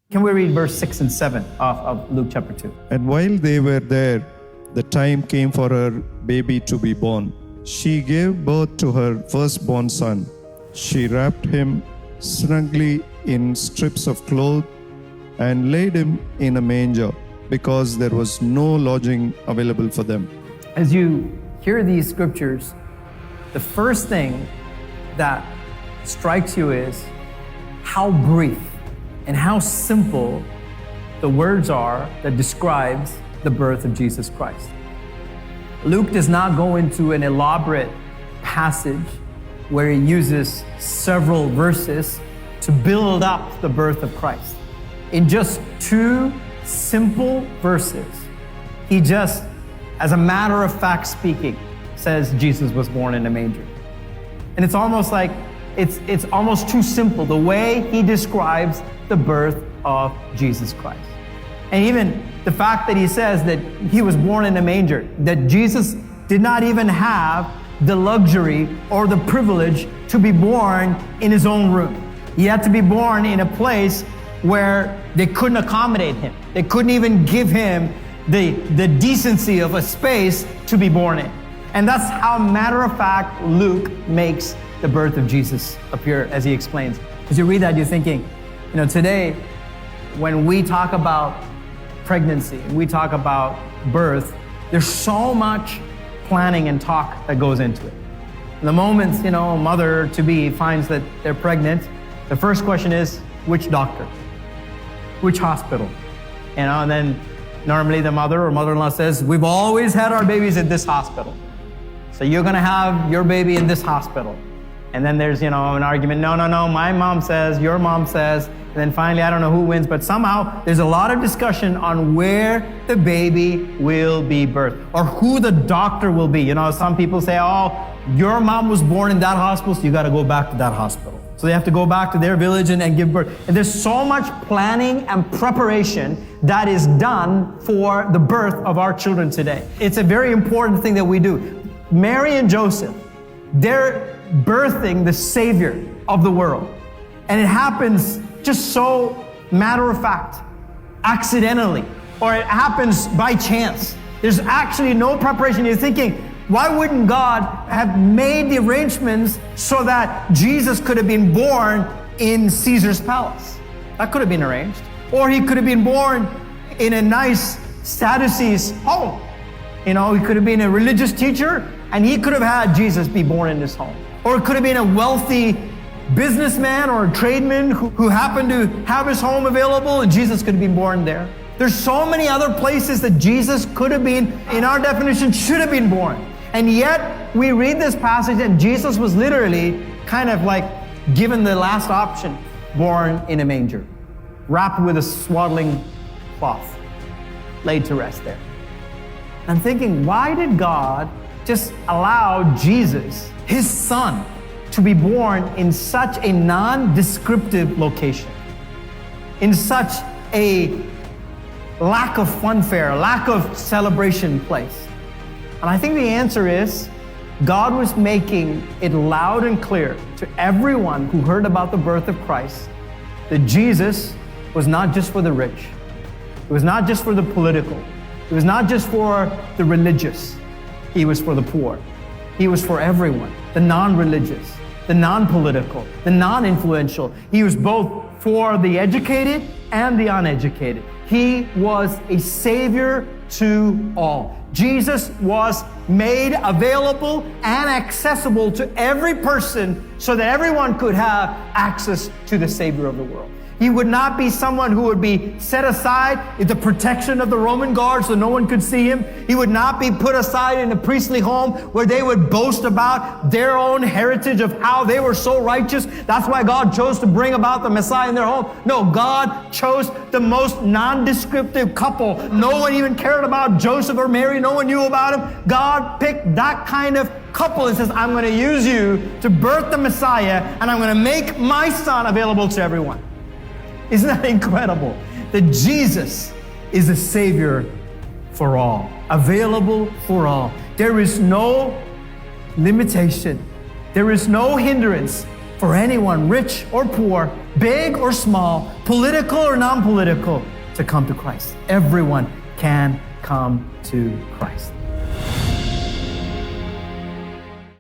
Can we read verse 6 and 7 of Luke chapter 2? And while they were there, the time came for her baby to be born. She gave birth to her firstborn son. She wrapped him snugly in strips of cloth and laid him in a manger, because there was no lodging available for them. As you hear these scriptures, the first thing that strikes you is how brief and how simple the words are that describes the birth of Jesus Christ. Luke does not go into an elaborate passage where he uses several verses to build up the birth of Christ. In just two simple verses, he just, as a matter of fact speaking, says Jesus was born in a manger. And it's almost like, it's almost too simple, the way he describes the birth of Jesus Christ. And even the fact that he says that he was born in a manger, that Jesus did not even have the luxury or the privilege to be born in his own room. He had to be born in a place where they couldn't accommodate him. They couldn't even give him the decency of a space to be born in. And that's how matter of fact Luke makes the birth of Jesus appear, as he explains. As you read that, you're thinking, today, when we talk about pregnancy, we talk about birth, there's so much planning and talk that goes into it. The moment, a mother-to-be finds that they're pregnant, the first question is, which doctor? Which hospital? And then normally the mother or mother-in-law says, we've always had our babies at this hospital. So you're gonna have your baby in this hospital. And then there's, an argument, no, my mom says, your mom says, and then finally, I don't know who wins, but somehow there's a lot of discussion on where the baby will be birthed or who the doctor will be. Some people say, oh, your mom was born in that hospital, so you got to go back to that hospital. So they have to go back to their village and give birth. And there's so much planning and preparation that is done for the birth of our children today. It's a very important thing that we do. Mary and Joseph, they're birthing the Savior of the world. And it happens just so matter of fact, accidentally, or it happens by chance. There's actually no preparation. You're thinking, why wouldn't God have made the arrangements so that Jesus could have been born in Caesar's palace? That could have been arranged. Or he could have been born in a nice Sadducee's home. He could have been a religious teacher and he could have had Jesus be born in his home. Or it could have been a wealthy businessman or a tradesman who happened to have his home available and Jesus could have been born there. There's so many other places that Jesus could have been, in our definition, should have been born. And yet we read this passage and Jesus was literally kind of like given the last option, born in a manger, wrapped with a swaddling cloth, laid to rest there. I'm thinking, why did God just allow Jesus, his son, to be born in such a non-descriptive location, in such a lack of funfair, lack of celebration place? And I think the answer is God was making it loud and clear to everyone who heard about the birth of Christ that Jesus was not just for the rich. It was not just for the political. It was not just for the religious. He was for the poor. He was for everyone, the non-religious, the non-political, the non-influential. He was both for the educated and the uneducated. He was a savior to all. Jesus was made available and accessible to every person so that everyone could have access to the Savior of the world. He would not be someone who would be set aside in the protection of the Roman guards so no one could see him. He would not be put aside in a priestly home where they would boast about their own heritage of how they were so righteous. That's why God chose to bring about the Messiah in their home. No, God chose the most nondescriptive couple. No one even cared about Joseph or Mary. No one knew about him. God picked that kind of couple and says, I'm going to use you to birth the Messiah and I'm going to make my son available to everyone. Isn't that incredible? That Jesus is a Savior for all, available for all. There is no limitation. There is no hindrance for anyone, rich or poor, big or small, political or non-political, to come to Christ. Everyone can come to Christ.